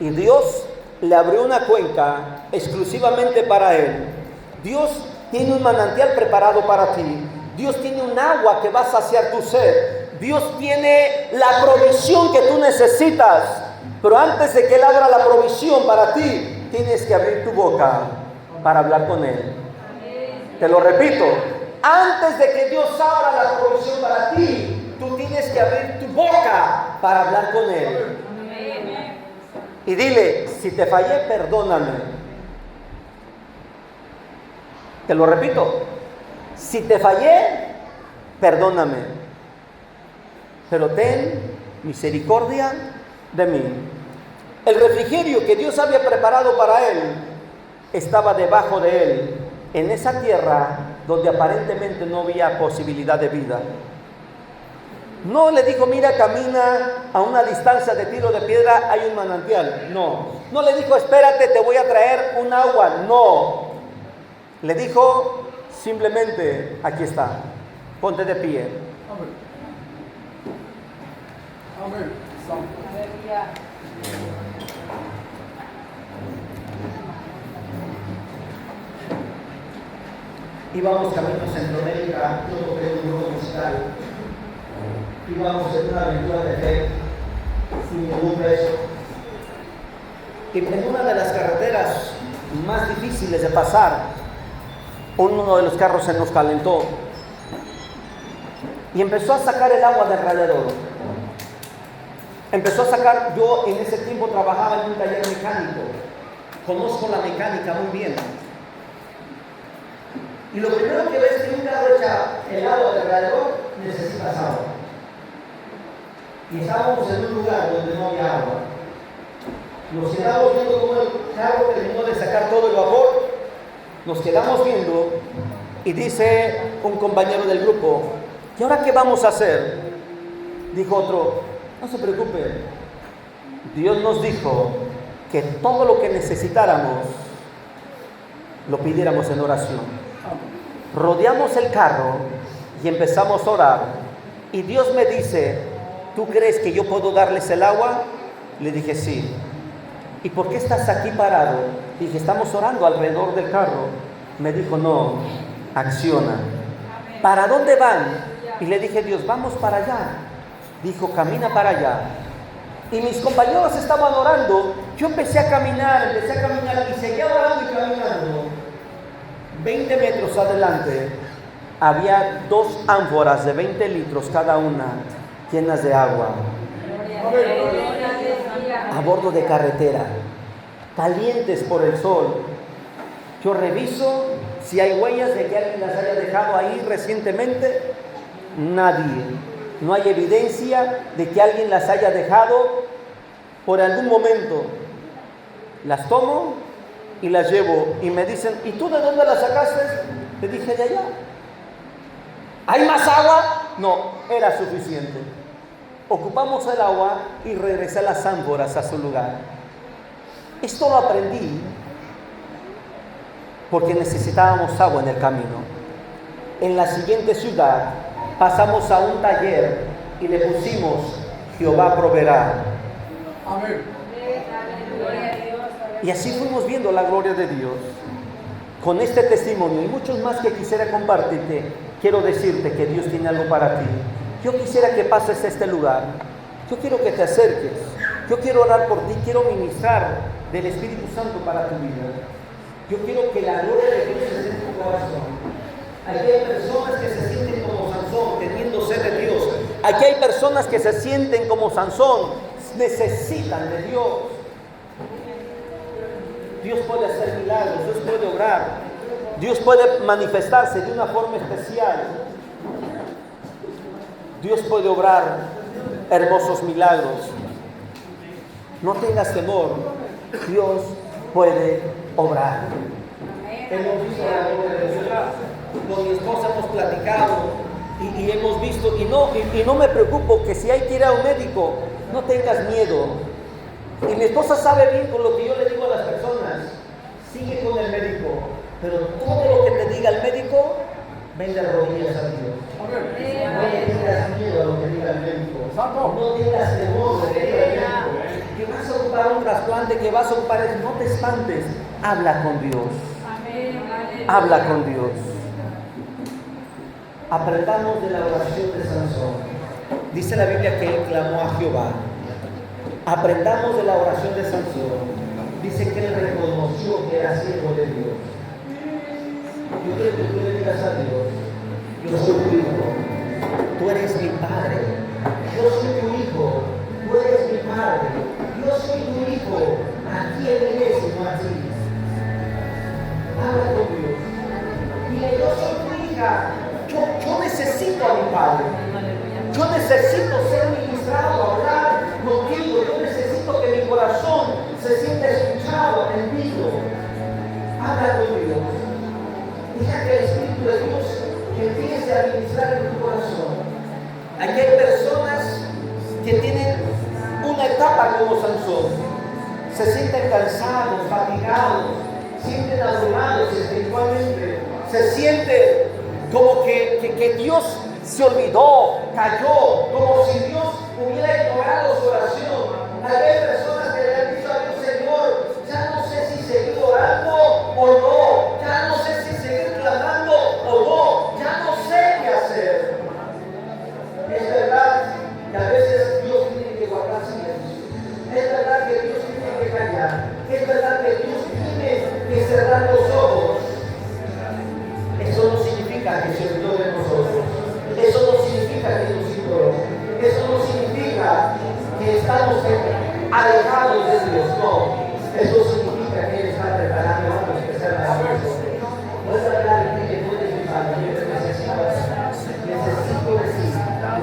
Speaker 1: Y Dios le abrió una cuenca exclusivamente para él. Dios tiene un manantial preparado para ti. Dios tiene un agua que va a saciar tu sed. Dios tiene la provisión que tú necesitas. Pero antes de que Él abra la provisión para ti, tienes que abrir tu boca para hablar con Él. Te lo repito, antes de que Dios abra la provisión para ti, tú tienes que abrir tu boca para hablar con Él. Y dile, si te fallé, perdóname. Te lo repito, si te fallé, perdóname. Pero ten misericordia de mí. El refrigerio que Dios había preparado para él estaba debajo de él, en esa tierra donde aparentemente no había posibilidad de vida. No le dijo, mira, camina a una distancia de tiro de piedra, hay un manantial. No le dijo, espérate, te voy a traer un agua. No. Le dijo, simplemente, aquí está, ponte de pie.
Speaker 3: Amén.
Speaker 1: Íbamos camino a Centroamérica, todo fue un grupo musical. Íbamos en una aventura de fe, sin ningún peso. Y en una de las carreteras más difíciles de pasar, uno de los carros se nos calentó y empezó a sacar el agua del radiador. Empezó a sacar, yo en ese tiempo trabajaba en un taller mecánico, conozco la mecánica muy bien. Y lo primero que ves es que un carro echa el agua del radiador, necesitas agua. Y estábamos en un lugar donde no había agua. Nos quedamos viendo cómo el carro terminó de sacar todo el vapor. Nos quedamos viendo y dice un compañero del grupo, ¿y ahora qué vamos a hacer? Dijo otro, no se preocupe, Dios nos dijo que todo lo que necesitáramos lo pidiéramos en oración. Rodeamos el carro y empezamos a orar. Y Dios me dice, ¿tú crees que yo puedo darles el agua? Le dije, sí. ¿Y por qué estás aquí parado? Dije, estamos orando alrededor del carro. Me dijo, no, acciona. ¿Para dónde van? Y le dije, Dios, vamos para allá. Dijo, camina para allá. Y mis compañeros estaban orando. Yo empecé a caminar y seguía orando y caminando. 20 metros adelante había 2 ánforas de 20 litros cada una, llenas de agua. A bordo de carretera, calientes por el sol. Yo reviso si hay huellas de que alguien las haya dejado ahí recientemente. Nadie. No hay evidencia de que alguien las haya dejado por algún momento. Las tomo y las llevo y me dicen, ¿y tú de dónde las sacaste? Le dije, de allá. ¿Hay más agua? No, era suficiente. Ocupamos el agua y regresé las ánforas a su lugar. Esto lo aprendí porque necesitábamos agua en el camino. En la siguiente ciudad pasamos a un taller y le pusimos Jehová proveerá.
Speaker 3: Amén.
Speaker 1: Y así fuimos viendo la gloria de Dios. Con este testimonio y muchos más que quisiera compartirte, quiero decirte que Dios tiene algo para ti. Yo quisiera que pases a este lugar. Yo quiero que te acerques. Yo quiero orar por ti. Quiero ministrar del Espíritu Santo para tu vida. Yo quiero que la gloria de Dios esté en tu corazón. Aquí hay personas que se sienten como Sansón, teniendo sed de Dios. Aquí hay personas que se sienten como Sansón, necesitan de Dios. Dios puede hacer milagros, Dios puede obrar, Dios puede manifestarse de una forma especial. Dios puede obrar hermosos milagros. No tengas temor, Dios puede obrar. Hemos visto la gloria de Dios. Con mi esposa hemos platicado y hemos visto, y no me preocupo que si hay que ir a un médico, no tengas miedo. Y mi esposa sabe bien con lo que yo le digo a las personas, sigue con el médico, pero todo lo que te diga el médico, ven de rodillas a Dios. No tengas miedo a lo que diga el médico, no tengas temor a lo que diga el médico. Que vas a ocupar un trasplante, que vas a ocupar eso, no te espantes, habla con Dios. Habla con Dios. Aprendamos de la oración de Sansón. Dice la Biblia que él clamó a Jehová. Aprendamos de la oración de Sansón. Dice que él reconoció que era siervo de Dios. Yo quiero que tú le digas a Dios: yo soy tu hijo, tú eres mi padre. Yo soy tu hijo, tú eres mi padre. Yo soy tu hijo, ¿a quién eres sino a ti? Habla con Dios. Dile: yo soy tu hija, yo necesito a mi padre. Yo necesito ser ministrado, hablar contigo. Yo necesito que mi corazón se sienta escuchado, atendido. Habla con Dios. Deja que el Espíritu de Dios empiece a ministrar en tu corazón. Aquí hay personas que tienen una etapa como Sansón. Se sienten cansados, fatigados, sienten abrumados espiritualmente. Se siente como que Dios se olvidó, cayó, como si Dios hubiera ignorado su oración. Hay personas que le han dicho a Dios: Señor, ya no sé si seguir orando o no, ya no sé si seguir clamando o no, ya no sé qué hacer. Es verdad que a veces Dios tiene que guardar silencio. Es verdad que Dios tiene que callar. Es verdad que Dios tiene que cerrar los ojos. Eso no significa que se olvidó de nosotros. Eso no significa que nos ignoró. Eso no significa que estamos alejados de Dios. No. Eso significa que Él está preparando algo especial para nosotros. No es verdad que tú eres mi padre, yo te necesito de ti,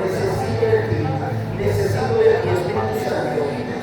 Speaker 1: necesito de ti, necesito de ti, Espíritu Santo.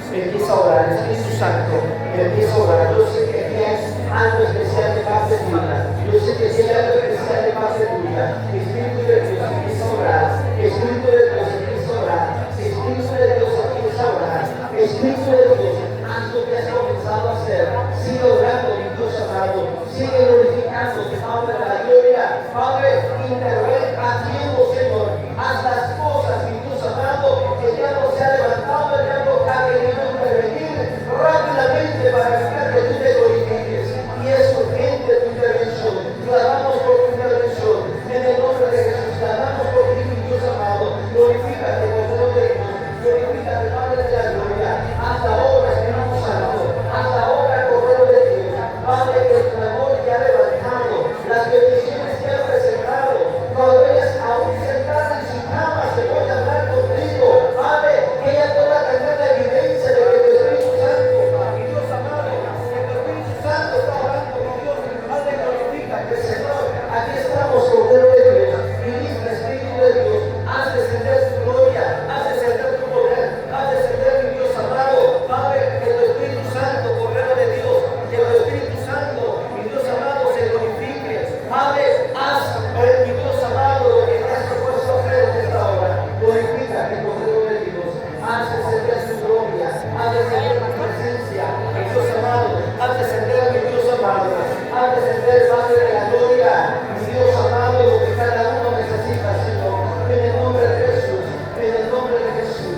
Speaker 1: Empieza a orar, Espíritu Santo, empieza a orar. Yo sé que tienes algo especial de parte tuya. Yo sé que tienes algo especial de parte tuya. Espíritu de Dios, empieza a orar. Espíritu de Dios, empieza a orar. Espíritu de Dios, empieza a orar. Espíritu de Dios, haz lo que has comenzado a hacer. Sigue orando, mi Dios amado. Sigue glorificando, Padre de la gloria. Padre, interven a tiempo, Señor. Haz las cosas, mi Dios amado, que ya no se ha levantado el diablo que ha querido intervenir rápidamente para evitar que tú te glorifiques. Y es urgente tu intervención. Clamamos por tu intervención. En el nombre de Jesús, clamamos por ti, mi Dios amado. Glorifícate, Cordero de Dios. Glorifícate, Padre de la gloria. Haz la obra, Espíritu Santo. Haz la obra, Cordero de Dios. Padre, que el clamor que ha levantado, las peticiones que ha presentado, cuando ellas aún sentadas en su cama se puede hablar contigo. Padre, que ella pueda tener la evidencia de que el Espíritu Santo, mi Dios amado, que el Espíritu Santo está orando con Dios. Padre, glorifícate, Señor. Aquí estamos, Cordero de Dios. Ministra, Espíritu de Dios. Haz descender tu gloria, haz descender tu poder, haz descender, mi Dios amado. Padre, que tu Espíritu Santo, Cordero de Dios, que tu Espíritu Santo, mi Dios amado, se glorifique. Padre, haz, mi Dios amado, lo que te has propuesto hacer en esta hora. Glorifícate, Cordero de Dios. Haz descender tu gloria, haz descender tu presencia, mi Dios amado. Haz descender, mi Dios amado. Haz descender, Padre de la gloria, mi Dios amado, lo que cada uno necesita, Señor. En el nombre de Jesús, en el nombre de Jesús.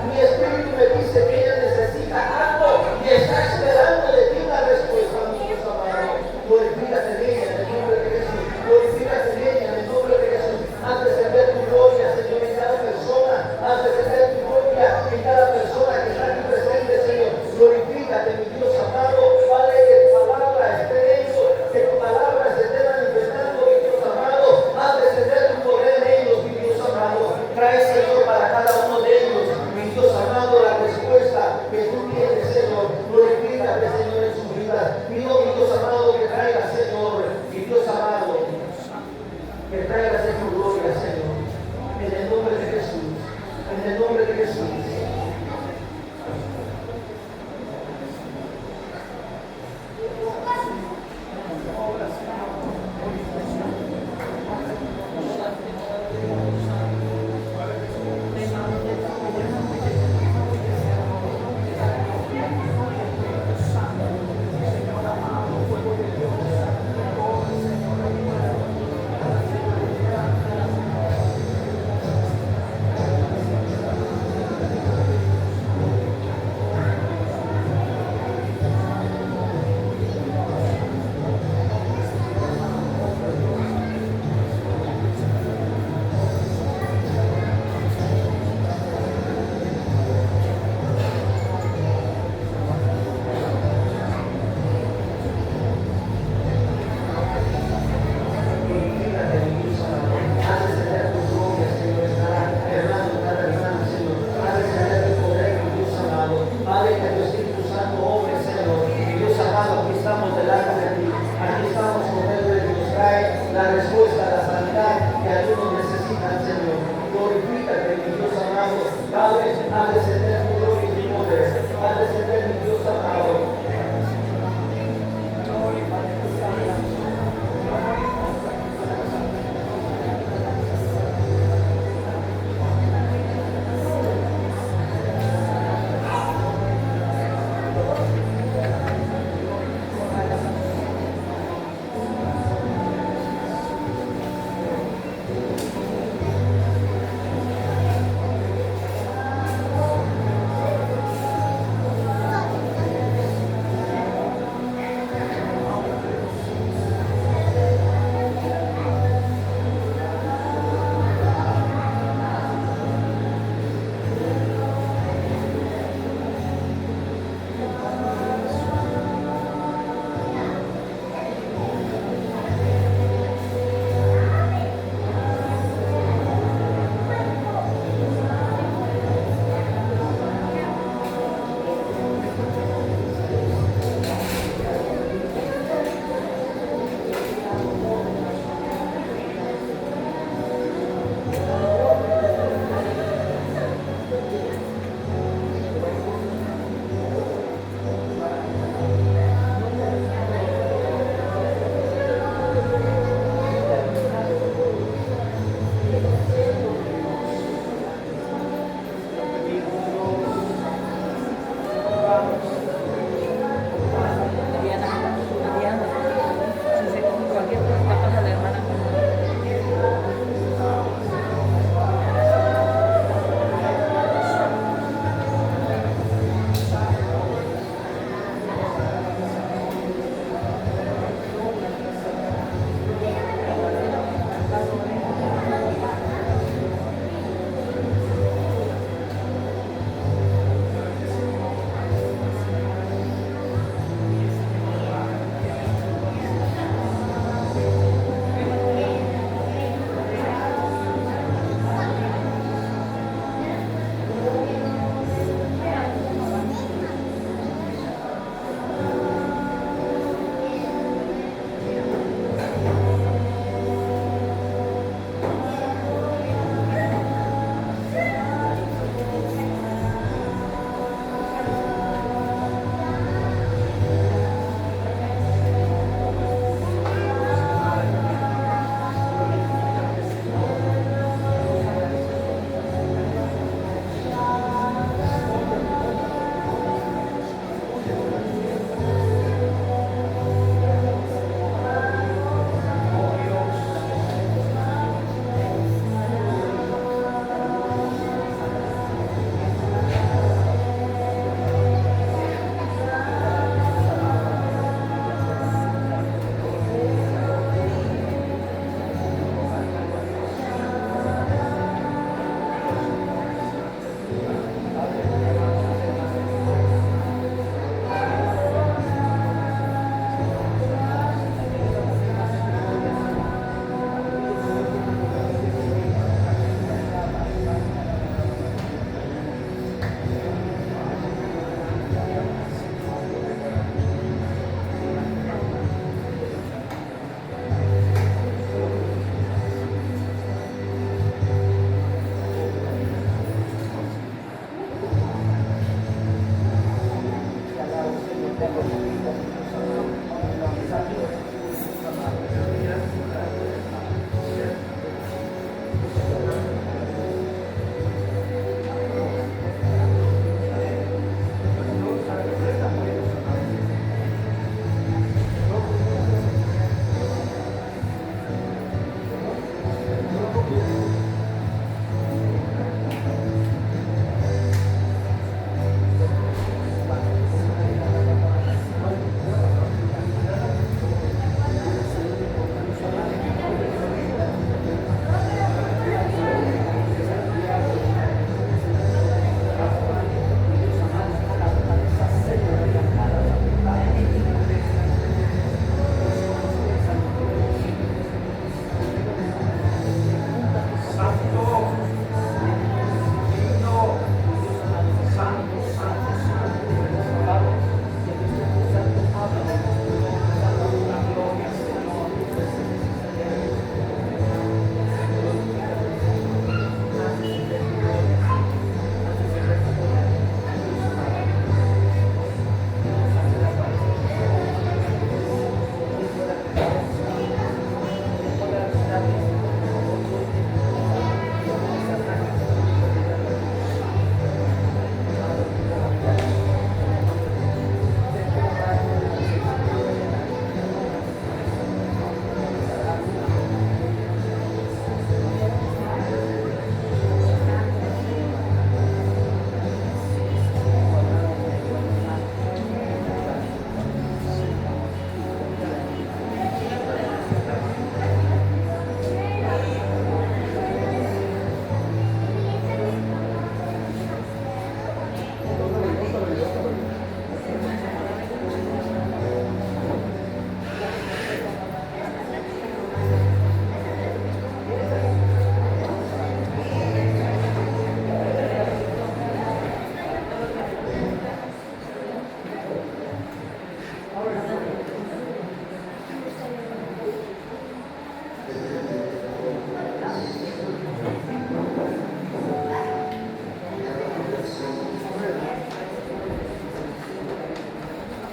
Speaker 1: Mi Espíritu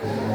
Speaker 3: Amén.